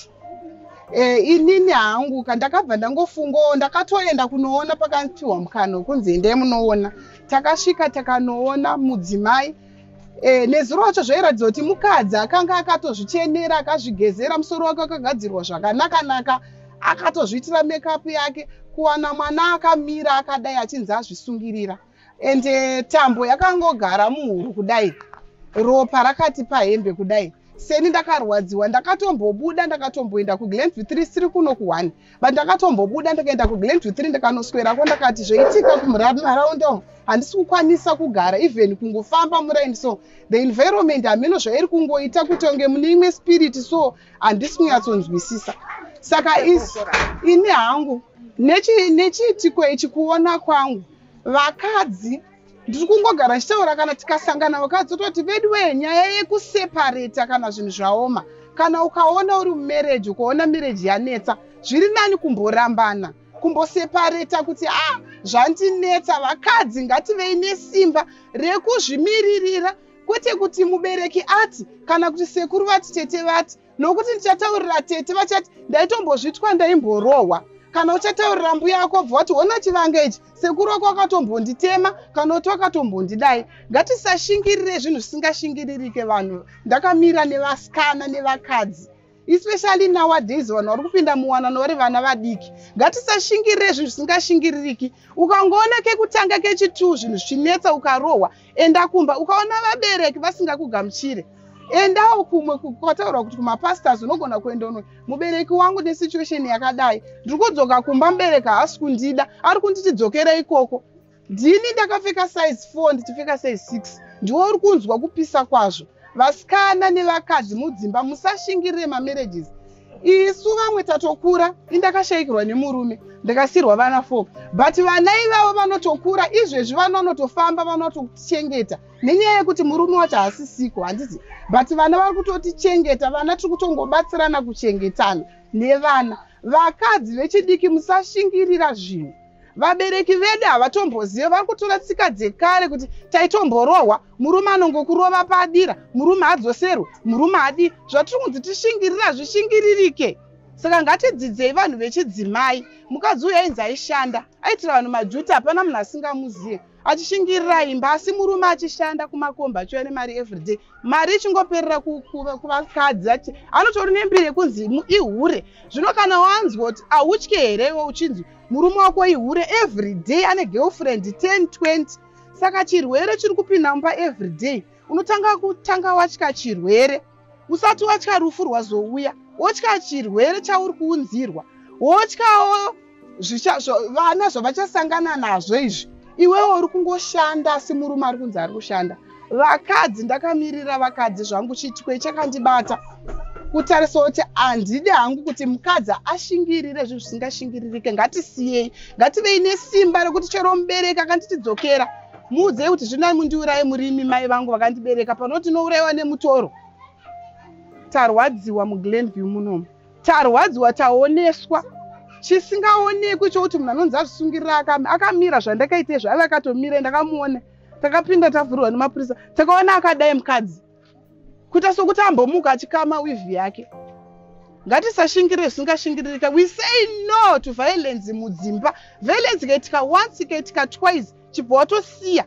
Inini hangu ndakabva ndangofungawo, ndakatoenda kunoona pakanpiwa mukana wekunzi endai munoona. Takasvika takanoona mudzimai. Nezuro racho zvairatidza kuti mukadzi akanga akatozvichenera, akazvigezera, musoro wake akagadzirwa zvakanaka-naka, akatozviitira makeup yake. Kuwana mwana akamira akadai achinzi azvisungirira. Ende tambo yakangogara muhuro kudai, ropa rakati pahembe kudai. Seni ndakarwadziwa, ndakatombobuda ndakatomboenda kuGlenview 3 siri kuno ku1. But ndakatombobuda ndakaenda kuGlenview 3 ndakanoswerako ndakati zvoitika kumharaunda umu handisi kukwanisa kugara, even kungofamba muraini, so the environment hameno zvairi kungoita kuti onge mune imwe spirit, so handisi kunyatsonzwisisa. Saka ini hangu nechiitiko ichi kuona kwangu, vakadzi ndiri kungogara ndichitaura kana tikasangana vakadzi toti veduwe nyaya yekuseparata kana zvinhu zvaoma. Kana ukaona uri mumarriage ukaona marriage yanetsa, zviri nani kumborambana, kumboseparata kuti zvandinetsa. Vakadzi ngativei nesimba rekuzvimiririra, kwete kuti mubereki ati kana kuti sekuru vati tete vati, nokuti ndichataurira tete vachati ndaitombozvitwa ndaimborohwa. Kana uchataurira mbuya yako bva wati ona chivanga ichi sekuru wako akatombonditema kana kuti wakatombondidai. Ngatisashingirire zvinhu zvisingashingiririke vanhu. Ndakamira nevasikana nevakadzi, especially nowadays vanhu vari kupinda muwanano vari vana vadiki. Ngatisashingirire zvinhu zvisingashingiririki. Ukangoona kekutanga kechitu zvinhu zvichinetsa ukarohwa, enda kumba. Ukaona vabereki vasingakugamuchire, endawo kumwe. Kwataurwa kuti kumapastors unogona kuenda uno, mubereki wangu nesituation yakadai, ndiri kudzoka kumba, mubereki haasi kundida, ari kunditi dzokera ikoko. Ndini ndakapfeka size 4 ndichipfeka size 6, ndiwo uri kunzwa kupisa kwazvo. Vasikana nevakadzi mudzimba musashingirire mamarriages. Isu vamwe tatokura, indakashayikirwa nemurume ndakasirwa vana 4, but vana ivavo vanotokura izvezvi vanotofamba, vanotochengeta nenyaya yekuti murume wacho haasisiko, handisi, but vana vari kutotichengeta. Vana tiri kutongobatsirana kuchengetana nevana. Vakadzi vechidiki musashingirira zvinhu. Vabereki vedu havatomboziva, vari kutora tsika dzekare kuti taitomborohwa, murume anongokurova padira, murume adzoserwe, murume adi. Zvatiri kunzi tishingirira zvishingiririke. Saka ngatidzidzei vanhu vechidzimai. Mukadzi uyu ainzi aishanda, aitira vanhu majuta, hapana munhu asingamuzive, achishingirira imba, asi murume achishanda kumakomba achiwana mari everyday. Mari ichingoperera kuvakadzi, anotori nembiri yekunzi ihure. Zvino kana wanzwa kuti hautye here iwe uchinzi murume wako ihure, everyday ane girlfriend 10, 20. Saka chirwere chiri kupinda mumba everyday. Unotanga watya chirwere. Usati watya rufu rwazouya, wotya chirwere chauri kuunzirwa, wotyawo vana zvavachasangana nazvo izvi. Iwewe uri kungoshanda asi murume ari kunzi ari kushanda. Vakadzi, ndakamirira vakadzi zvangu, chiitiko chakandibata kutarisa kuti handidi hangu kuti mukadzi ashingirire zvinhu zvisingashingiririke. Ngatisiyei, ngativei nesimba rekuti chero mubereki akanditidzokera, muudzei kuti zvino mundiuraye murimi mai vangu vakandibereka, panoti nourayiwa nemutoro. tarwadziwa muGlenview munomu, tarwadziwa, taoneswa chisingaonekwi chokuti munhu anonzi azvisungirira akamira zvandakaite zvave akatomira, ndakamuona, takapinda tavhurwa nemapurisa, takaona akadai mukadzi kuita sokuti ambomuka achikama wivhi yake. Ngatisashingirire zvisingashingiririka. We say no to violence mudzimba. Violence ikaitika once, ikaitika twice, chibva watosiya.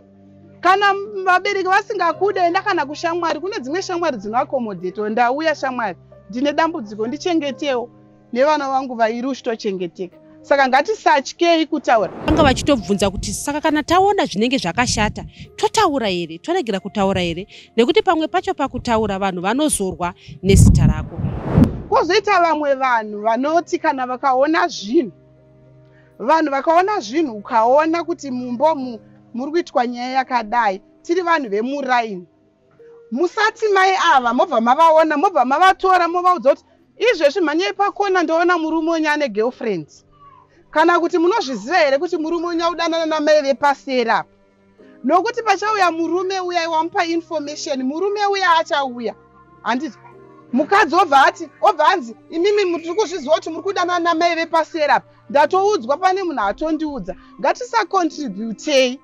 Kana vabereki vasingakuda, enda kana kushamwari. Kune dzimwe shamwari dzinoaccommodate. Ndauya shamwari, ndine dambudziko, ndichengetewo nevana vangu vairi uchitochengeteka. Saka ngatisatyei kutaura. Vanga vachitobvunza kuti saka kana taona zvinenge zvakashata, totaura here, toregera kutaura here, nekuti pamwe pacho pakutaura vanhu vanozorwa nezita rako. Kozoita vamwe vanhu vanoti kana vakaona zvinhu, vanhu vakaona zvinhu, ukaona kuti mumbo muri kuitwa nyaya yakadai, tiri vanhu vemuraini, musati mai ava mobva mavaona, mobva mavatora, movaudza kuti izvezvi mhanyai pakona ndoona murume wenyu ane girlfriend. Kana kuti munozviziva here kuti murume wenyu udanana namai vepasera, nokuti pachauya murume uya wamupa information, murume uya achauya, handiti mukadzi obva anzi imimi muri kuzviziva kuti muri kudanana namai vepasera, ndatoudzwa pane munhu atondiudza. Ngatisacontributei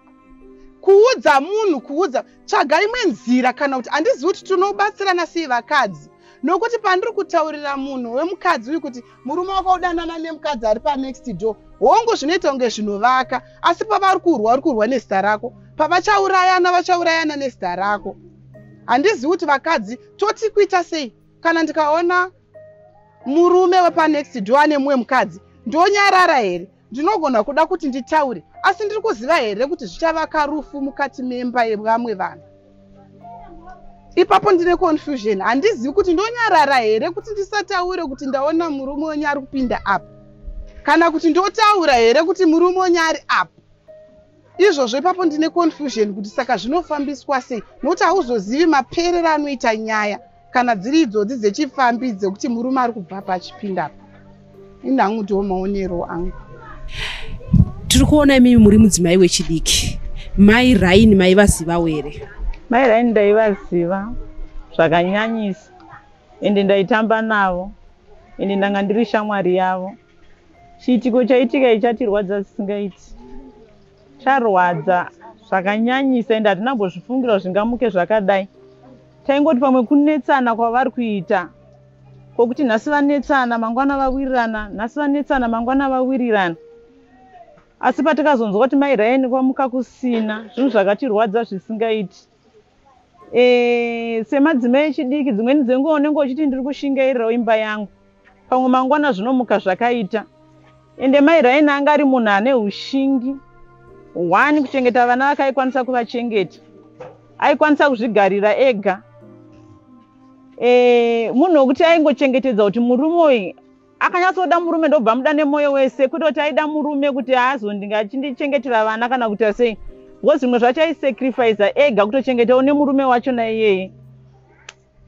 kuudza munhu, kuudza, tsvaga imwe nzira, kana kuti handizivi kuti tinobatsirana sei vakadzi, nokuti pandiri kutaurira munhu wemukadzi uyu kuti murume wako udanana nemukadzi ari panext door, hongu zvinoita kunge zvinovaka, asi pavari kurwa nezita rako, pavachaurayana vachaurayana nezita rako. Handizivi kuti vakadzi toti kuita sei. Kana ndikaona murume wepanext door ane mumwe mukadzi, ndonyarara here? Ndinogona kuda kuti nditaure, asi ndiri kuziva here kuti zvichavaka rufu mukati memba yevamwe vanhu. Ipapo ndine confusion. Handizivi kuti ndonyarara here kuti ndisataure kuti ndaona murume wenyu ari kupinda apa, kana kuti ndotaura here kuti murume wenyu ari apa. Izvozvo ipapo ndine confusion kuti saka zvinofambiswa sei, nokuti hauzozivi maperero anoita nyaya kana dziri idzodzi dzechifambi dzekuti murume ari kubva pachipinda apa. Inhangu ndiwo maonero angu. Tiri kuona imimi muri mudzimai wechidiki, mai Raini maivazivawo here? Mai Raini ndaivaziva zvakanyanyisa, ende ndaitamba navo, ende ndanga ndiri shamwari yavo. Chiitiko chaitika ichatirwadza zisingaiti, charwadza zvakanyanyisa, ende hatinambozvifungira zvingamuke zvakadai. Taingoti pamwe kunetsana kwavari kuita, kwokuti nhasi vanetsana mangwana vawirirana, nhasi vanetsana mangwana vawirirana. Asi patakazonzwa kuti mai Raini kwamuka kusina, zvinhu zvakatirwadza zvisingaiti. Semadzimai echidiki, dzimweni dzenguva unenge uchiti ndiri kushingairirawo imba yangu, pamwe mangwana zvinomuka zvakaita. Ende mai Raini anga ari munhu ane ushingi. One, kuchengeta vana vake aikwanisa kuvachengeta, aikwanisa kuzvigarira ega. Munhu wekuti aingochengetedza kuti murume uyu akanyatsoda murume ndobva muda nemoyo wese, kwete kuti aida murume kuti haazondinge achindichengetera vana kana kuti sei, because zvimwe zvacho aisacrifice ega kutochengetawo nemurume wachona iyeye.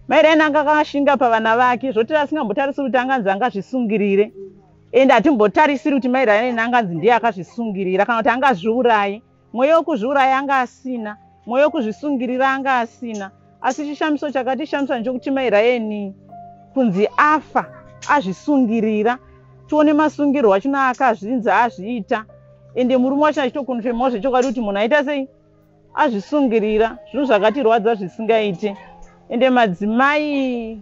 Mai Raini anga akashinga pavana vake, zvoti asingambotarisiri kuti anganzi angazvisungirire, ende hatimbotarisiri kuti mai Raini anganzi ndiye akazvisungirira kana kuti angazviuraye. Mwoyo wekuzviuraya anga asina, mwoyo wekuzvisungirira anga asina. Asi chishamiso chakatishamisa ndechokuti mai Raini kunzi afa azvisungirira, tione masungirwo achona akazvinza azviita, ende murume wacho achitokonfemawo zvechokwadi kuti munhu aita sei, azvisungirira. Zvinhu zvakatirwadza zvisingaite. Ende madzimai,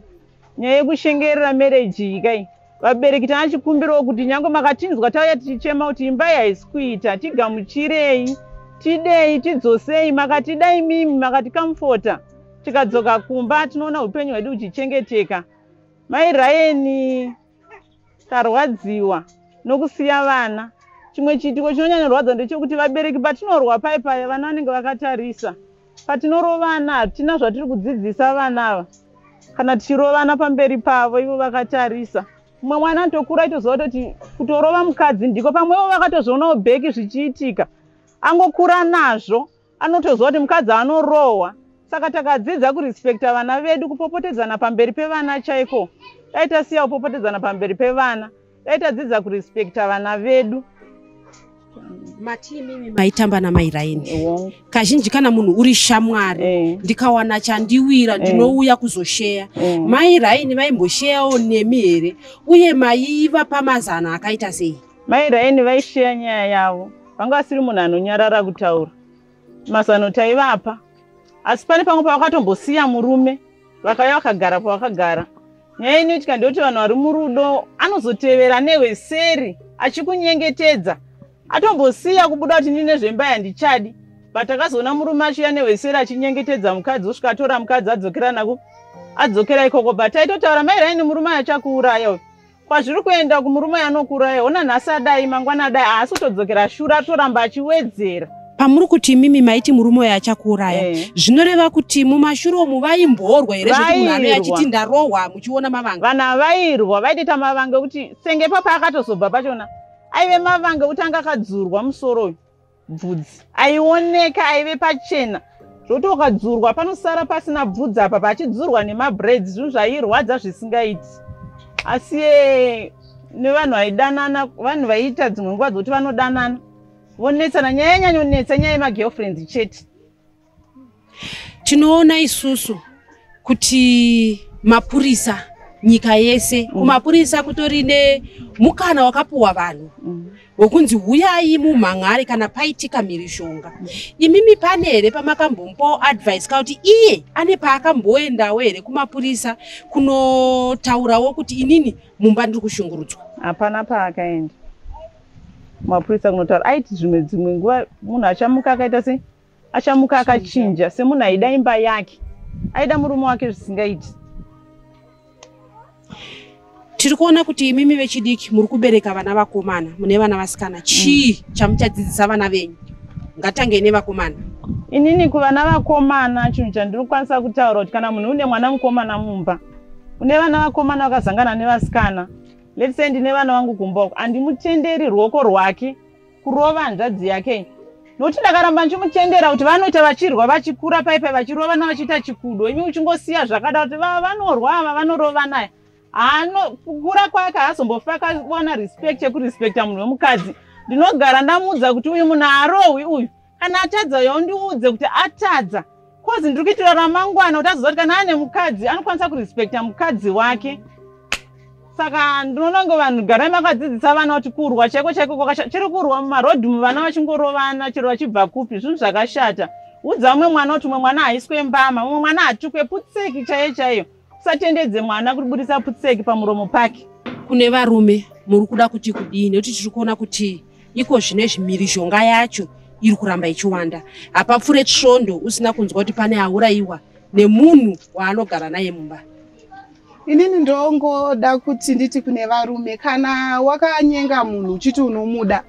nyaya yekushengerera marriage ikai, vabereki tanachikumbirawo kuti nyange makatinzwa tauya tichichema kuti imbai haisi kuita, tigamuchirei, tidei, tidzosei, makatidai mimi, makatikamfota, tikadzoka kumba tinoona upenyu hwedu huchichengeteka. Mai Raini tarwadziwa nokusiya vana. Chimwe chiitiko chinonyanya rwadza ndechekuti vabereki patinorwa paya vana vanenge vakatarisa. Patinorova hatina zvatiri kudzidzisa vana ava, kana tichirovana pamberi pavo ivo vakatarisa. Mumwe mwana anotokura aitoziva kuti kutorova mukadzi ndiko, pamwewo vakatozvionawo bheki zvichiitika, angokura nazvo, anotoziva kuti mukadzi anorohwa. Saka takadzidza kurespekta vana vedu, kupopotedzana pamberi pevana chaiko. Dai tasiya kupopotedzana pamberi pevana, dai tadzidza kurespekta vana vedu. Mati mimi maitamba namairaini. Kazhinji kana munhu uri shamwari ndikawana chandiwira ndinouya kuzosheya. Mairaini vaimbosheyawo nemi here uye maiva pamazana akaita sei? Mairaini vaisheya nyaya yavo. Vanga vasiri munhu anonyarara kutaura. Mazano taivapa. Asi pane pamwe pavakatombosiya murume vakauya vakagara pavakagara. Nyaya inoitika ndeyekuti vanhu vari murudo anozotevera neweseri achikunyengetedza. Atombosiya kubuda kuti ndine zvemba yandichadi. Patakazoona murume achiuya neweseri achinyengetedza mukadzi usvika atora mukadzi adzokera nako. Adzokera ikoko taitotaura Mairaini murume achakuuraya uyu. Kwazviri kuenda kumurume anokuuraya ona nhasi adai mangwana adai asi kutodzokera shure atoramba achiwedzera. Pamuri kuti mimi maiti murume uyu achakuuraya. Zvinoreva kuti mumashure umu vaimborwa here zvekuti munhu anouya achiti ndarohwa muchiona mavanga. Vana vairwa vaitita mavanga kuti senge papa akatozobva pachona. Aive mavanga kuti anga akadzurwa musoro uyu. Bvudzi aioneka aive pachena. Zvoti ukadzurwa panosara pasina bvudzi apa pachidzurwa nemabraids zvinhu zvairwadza zvisingaiti. Asi nevanhu vaidanana vanhu vaiita dzimwe nguva dzokuti vanodanana. Vonetsana nyaya yanyanyonetsa nyaya yemagirlfriends chete. Tinoona isusu kuti mapurisa nyika yese kumapurisa kutorine mukana wakapuwa vanhu wokunzi huyai mumhangare kana paitika mhirishonga. Imimi pane here pamakambompo advice kauti iye ane paakamboendawo here kumapurisa kunotaurawo kuti inini mumba ndiri kushungurudzwa? Hapana paakaenda mapurisa kunotaura. Aiti dzimwe nguva munhu achamuka akaita se achamuka akachinja semunhu aida imba yake aida murume wake zvisingaiti. Tiri kuona kuti imimi vechidiki muri kubereka vana vakomana mune vana vasikana. Chii chamuchadzidzisa vana venyu? Ngatange nevakomana. Inini kuvana vakomana chinhu chandinokwanisa kutaura kuti kana munhu une mwana mukomana mumba une vana vakomana vakazangana nevasikana, let's say ndine vana vangu kumba uko, handimutenderi ruoko rwake kurova hanzvadzi yake. Nokuti ndakaramba ndichimutendera kuti vanoita vachirwa vachikura paipai vachirovana vachiita chikudo. Imi uchingosiya zvakada kuti vanorwa ava vanorova naye. Kukura kwake haazombofa akawana respect yekurespekta munhu wemukadzi. Ndinogara ndamuudza kuti uyu munhu harohwi uyu. Kana atadza uyo undiudze kuti atadza. Kozi ndiri kuitira ramangwana kuti azoziva kuti kana ane mukadzi anokwanisa kurespekta mukadzi wake. Saka ndinoona ngo vanhu garai makadzidzisa vana kuti kurwa chaiko chiri kurwa mumarodhi vana vachingorovana chero vachibva kupi zvinhu zvakashata. Udza umwe mwana kuti umwe mwana haiswe mbama, umwe mwana hatukwe putseki chaiyo. Usatendedze mwana kubudisa putseki pamuromo pake. Kune varume muri kuda kuti kudini? Nekuti tiri kuona kuti iko zvinezvi mhirishonga yacho iri kuramba ichiwanda. Hapapfure tsvondo usina kunzwa kuti pane aurayiwa nemunhu waanogara naye mumba. Inini ndongoda kuti nditi kune varume kana wakanyenga munhu uchiti unomuda,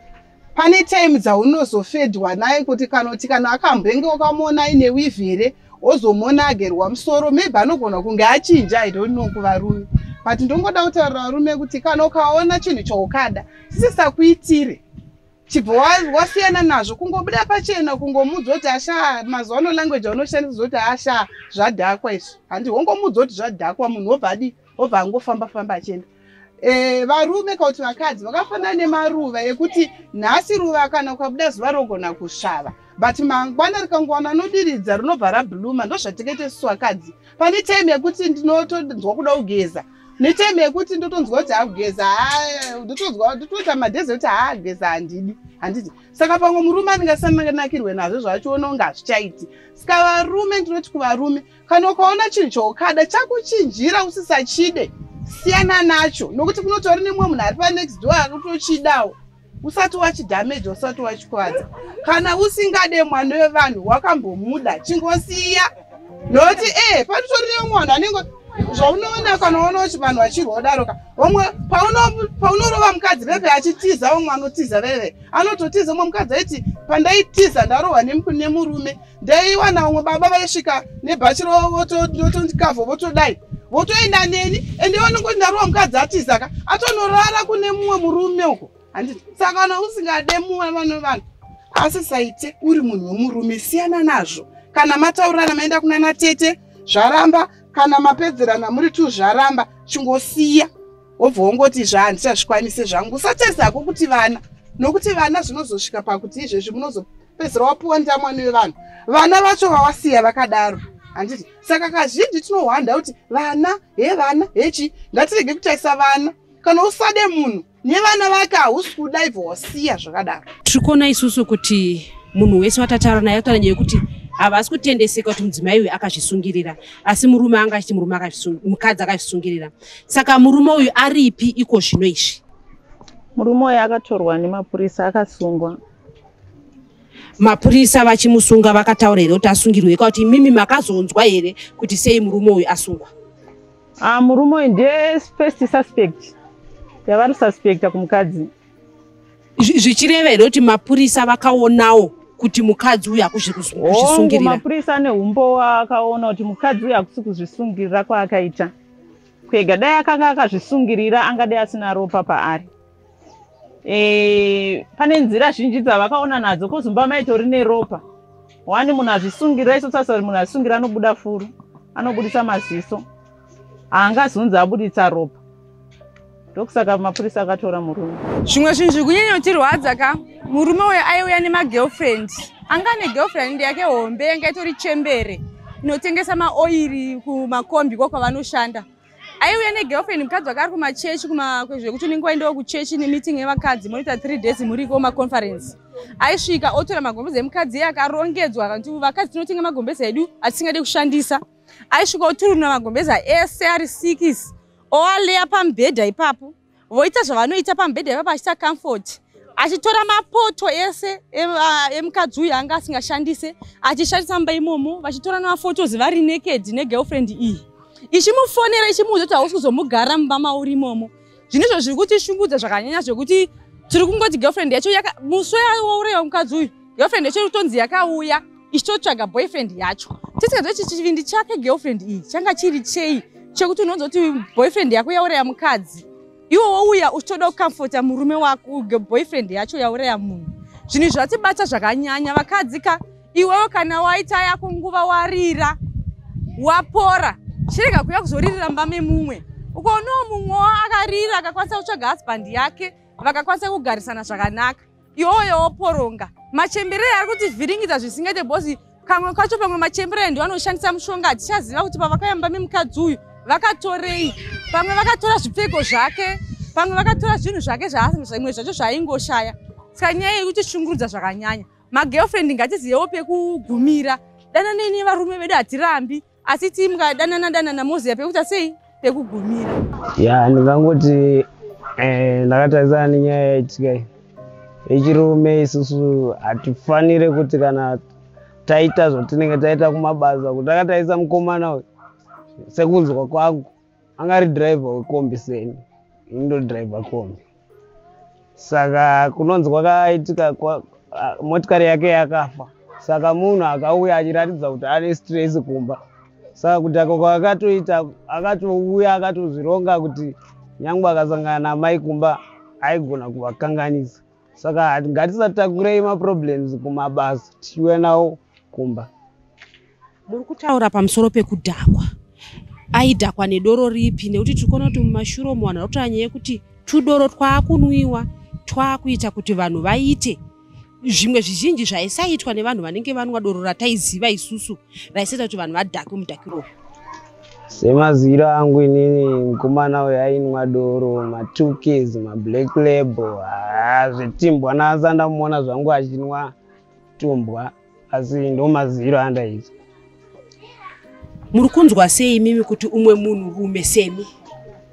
pane time dzaunozofedwa naye kuti kana akambenge ukamona ine wivhire ozomona agerwa musoro maybe anogona kunge achinja. I don't know kuvarume, but ndongoda kutaurira varume kuti kana ukaona chinhu chaukada sisisakuitire chibva wasiyana nazvo kungobuda pachena kungomuudza kuti asha mazuva ano language anoshandisa kuti asha zvadhakwa izvi handi wongomuudza kuti zvadhakwa munhu obva angofamba achenda. Varume kana kuti vakadzi vakafanana nemaruva ekuti nhasi ruva kana ukabuda zuva rogona kusvava but mangwana rikangowana anodiridza rinobva rabhuruma. Ndozvatingaite susu vakadzi. Pane time yekuti ndinotonzwa kuda kugeza netime yekuti ndotonzwa kuti hakugeza ndotota madhezi kuti haageza handidi. Saka pamwe murume andingasanakirwe nazvo zvachiona kunge hazvichaiti. Saka varume ndinoti kuvarume kana ukaona chinhu chaukada chakuchinjira usisachide siyana nacho, nokuti kunotori nemumwe munhu ari panext door akutochidawo. Usati wachidhameji usati wachikwadza. Kana usingade mwana wevanhu wakambomuda chingosiya. Nokuti panotori nemwana anenge zvaunoona kana unoona kuti vanhu vachirwa kudaroka omwe paunorova mukadzi veve achitiza omwe anotiza veve anototiza omwe mukadzi aiti pandaitiza ndarohwa nemurume ndaiwana omwe baba vaisvika nebhachi rovo votondikavha votodai votoenda neni ende vanongoti ndarohwa mukadzi atizaka atonorara kune mumwe murume uko handiti. Saka kana usingade mumwe vanhu asi saite uri munhu wemurume siyana nazvo. Kana mataurana maenda kunana tete zvaramba, kana mapedzerana muri tu zvaramba, chingosiya wobva wongoti zvandichazvikwanise zvangu. Usaterizako kuti vana nokuti vana zvinozosvika pakuti izvezvi munozopedzera waponda mwana wevanhu, vana vacho vawasiya vakadaro. Handiti saka kazhinji tinohwanda kuti vana hechi ngatirege kutaisa vana, kana usade munhu nevana vake hausi kuda ibvo wasiya zvakadaro. Tiri kuona isusu kuti munhu wese watataura naye kutaura yekuti havasi kutendeseka kuti mudzimai uyu akazvisungirira, asi murume anga achiti mukadzi akazvisungirira. Saka murume uyu aripi iko zvino izvi? Murume uyu akatorwa nemapurisa akasungwa. Mapurisa vachimusunga vakataura here kuti asungirwe, kuti mimi makazonzwa here kuti sei murume uyu asungwa? Murume uyu ndiye first suspect yavari suspecta kumukadzi. Zvichireva here kuti mapurisa vakaonawo kuti mukadzi uyu hakuzi kuzvisungirira? Mapurisa ane umbo akaona kuti mukadzi uyu hakusi kuzvisungirira kwaakaita kwega. Dai akanga akazvisungirira angadai asina ropa paari. Pane nzira zhinji dzavakaona nadzo kuzumba maitori neropa. Wani munhu azvisungirira, iso sasa munhu azvisungirira anobuda furu, anobudisa maziso, haangazunzi abuditsa ropa. Ndokusaka mapurisa akatora murume. Zvimwe zvinhu zviri kunyanya kutirwadza ka, murume uyu aiuya nemagirlfriend. Anga negirlfriend yake hombe yanga itori chembere inotengesa maoiri kumakombi kwavanoshanda. Aiuya negirlfriend mukadzi wakari kumachechi kwezvekuti unenge waendawo kuchechi nemeeting yevakadzi moita 3 days muriko maconference. Aisvika otora magombezi emukadzi iye akarongedzwa kuti vakadzi tinotenga magombezi edu atisingade kushandisa. Aisvika oturuna magombezi ese ari 6 oaleya pamubhedha ipapo, voita zvavanoita pamubhedha ipapo achiita comfort, achitora mapoto ese emukadzi uyu anga asingashandise achishandisa mumba imomo, vachitora namafotos vari naked negirlfriend iyi, ichimufonera ichimuudza kuti hausi kuzomugara mumba mauri imomo. Zvinizvo zviri kutishungudza zvakanyanya zvekuti tiri kungoti girlfriend yacho muswe wauraya mukadzi uyu, girlfriend yacho kutonzi yakauya ichitotsvaga boyfriend yacho. Tisikazoti chivindi chake girlfriend iyi changa chiri chei chekuti unonzwa kuti boyfriend yako yauraya mukadzi, iwe wouya uchitoda kukamfota murume wako boyfriend yacho yauraya munhu. Zvinhu zvatibata zvakanyanya vakadzi ka. Iwewe kana waita yako nguva warira wapora, chirega kuya kuzoririra mumba memumwe, ukaonawo mumwe akarira akakwanisa kutsvaga husband yake vakakwanisa kugarisana zvakanaka, iwoyo woporonga. Machembere ari kuti vhiringidza zvisingaite bhozi. Kamwe kacho pamwe machembere ndio anoshandisa mushonga atichaziva kuti pavakayamba memukadzi uyu vakatorei. Pamwe vakatora zvipfeko zvake, pamwe vakatora zvinhu zvake zvimwe zvacho zvaaingoshaya. Saka nyaya yekuti shungurudza zvakanyanya. Magirlfriend ngatiziyewo pekugumira. Dananai nevarume vedu hatirambi, asi timukadanana moziya pekuti sei pekugumira. Ndingangoti ndakatarisana nenyaya yaitika yechirume. Isusu hatifanire kuti kana taita zvatinenge taita kumabasa kuti akataisa mukomana uyu sekunzwa kwako angari driver wekombi seni indo driver kombi, saka kunonzi kwakaitika motikari yake yakafa, saka munhu akauya achiratidza kuti ane stress kumba, saka kuti ako kwakatoita akatouya akatozvironga kuti nyangwe akasangana namai kumba aigona kuvakanganisa. Saka ngatisatakurei maproblems kumabasa tichiuya nawo kumba. Muri kutaura pamusoro pekudhakwa. Aidhakwa nedoro ripi? Nekuti tikuona kuti mumashure umu vanhu varikutaura yekuti tudoro twakunwiwa twakuita kuti vanhu vaite zvimwe zvizhinji zvaisaitwa nevanhu vanenge vanwa doro rataiziva isusu raisaita kuti vanhu vadhakwe mudhakiro. Semaziro angu inini mukomana uyu ainwa doro, ma2Ks, mablack label, zvetimbwa nasa ndamuona zvangu achinwa tumbwa, asi ndo maziro andaizwa. Muri kunzwa sei mimi kuti umwe munhu rume semi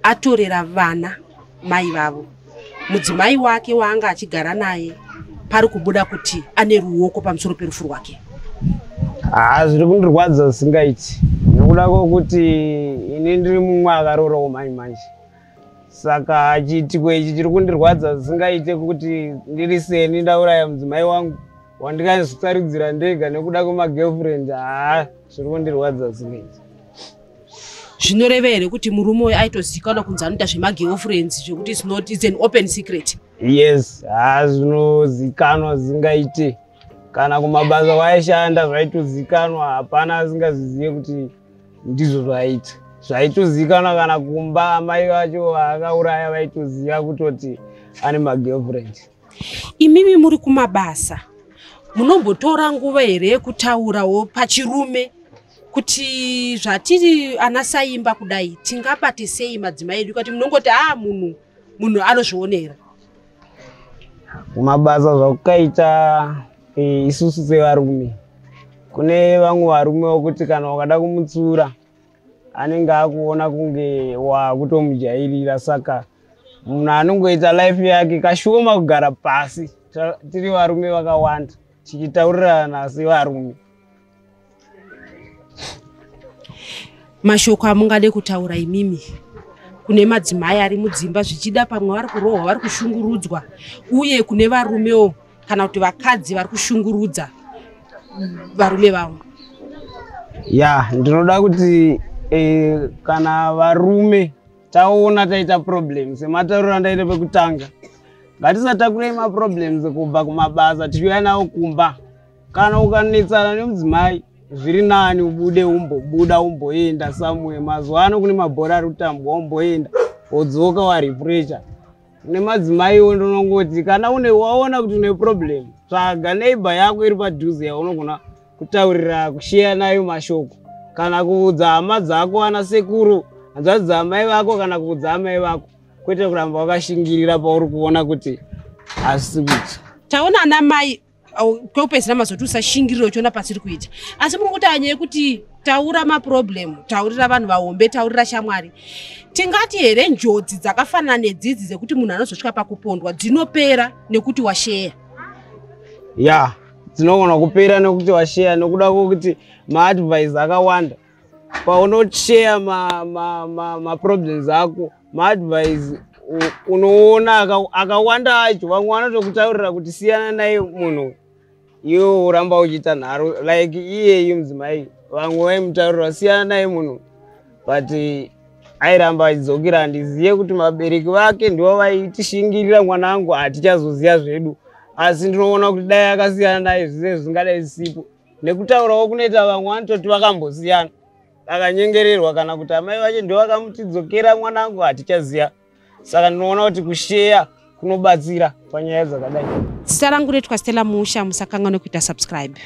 atorera vana mai vavo, mudzimai wake waanga achigara naye pari kubuda kuti ane ruoko pamusoro perufu rwake? Zviri kundirwadza zvisingaiti nekuda kwokuti ini ndiri mumwe akarorawo mai manje, saka chiitiko ichi chiri kundirwadza zvisingaite kuti ndiri seni ndauraya mudzimai wangu wandikazvitsaridzira ndega nekuda kwemagirlfriend. Zviri kundirwadza zvisingaiti. Zvinoreva here kuti murume uyu aitozikanwa kunzi anoita zvemagirlfriends zvekuti it's an open secret? Yes, zvinozikanwa zvisingaite. Kana kumabasa waishanda zvaitozikanwa, hapana asingazizive kuti ndizvo zvaiita. Zvaitozikanwa kana kumba amai vacho vakauraya vaitoziva kutoti ane magirlfriend. Imimi muri kumabasa. Munombotora nguva here yekutaurawo pachirume kuti zvatiri anasaimba kudai tingabate sei madzimai edu kuti munongoti munhu anozvionera. Kumabasa zvakukaita isusu sevarume kune vamwe varume vokuti kana wakada kumutsura anenge akuona kunge wakutomujairira, saka munhu anongoita life yake kashoma kugara pasi tiri varume vakawanda tichitaurirana sevarume. Mashoko amungade kutaura imimi kune madzimai ari mudzimba zvichida pamwe vari kurohwa vari kushungurudzwa, uye kune varumewo kana kuti vakadzi vari kushungurudza varume vavo. Ndinoda kuti kana varume taona taita problems sematauriro andaita pekutanga, ngatisatakurei maproblems kubva kumabasa tichiuya nawo kumba. Kana ukanetsana nemudzimai zviri nani ubude umbobuda umboenda somewhere. Mazuva ano kune mabhora ari kutambwa umboenda wodzoka warefresha. Kune madzimai ndinongoti kana waona kuti une problem tsvaga neighbor yako iri padhuze yaunogona kutaurira kushare nayo mashoko, kana kuudza hama dzako ana sekuru hanzvadzi dzamai vako, kana kuudza amai vako, kwete kuramba wakashingirira pauri kuona kuti hazvisi kuti. Taona ana mai kwekupedzisira mazoti usashingirira uchiona pasiri kuita, asi muri kuti anyaya yekuti taura maproblem, taurira vanhu vahombe, taurira shamwari. Tingati here njodzi dzakafanana nedzidzi dzekuti munhu anozosvika pakupondwa dzinopera nekuti washeya? Dzinogona kupera nekuti washeya, nekuda kwokuti maadvice akawanda paunoshare maproblems ako. Maadvice unoona akawanda acho, vamwe vanotokutaurira kuti siyana naye munhu, iwe uramba uchiita nharo like iyeyi mudzimai, vamwe vaimutaurira siyana naye munhu, but airamba achidzokera. Handizive kuti mabereki vake ndivo vaitishingirira mwana wangu, hatichazoziva zvedu, asi ndinoona kuti dai akasiyana naye zvise zvingadai zvisipo. Nekutaurawo kunoita vamwe vanototi vakambosiyana akanyengererwa, kana kuti amai vacho ndivo vakamutidzokera mwana wangu, hatichaziva. Saka ndinoona kuti kusheya kunobatsira panyaya dzakadai. Zita rangu retwa Stella Musha, musakanganwe kuita subscribe.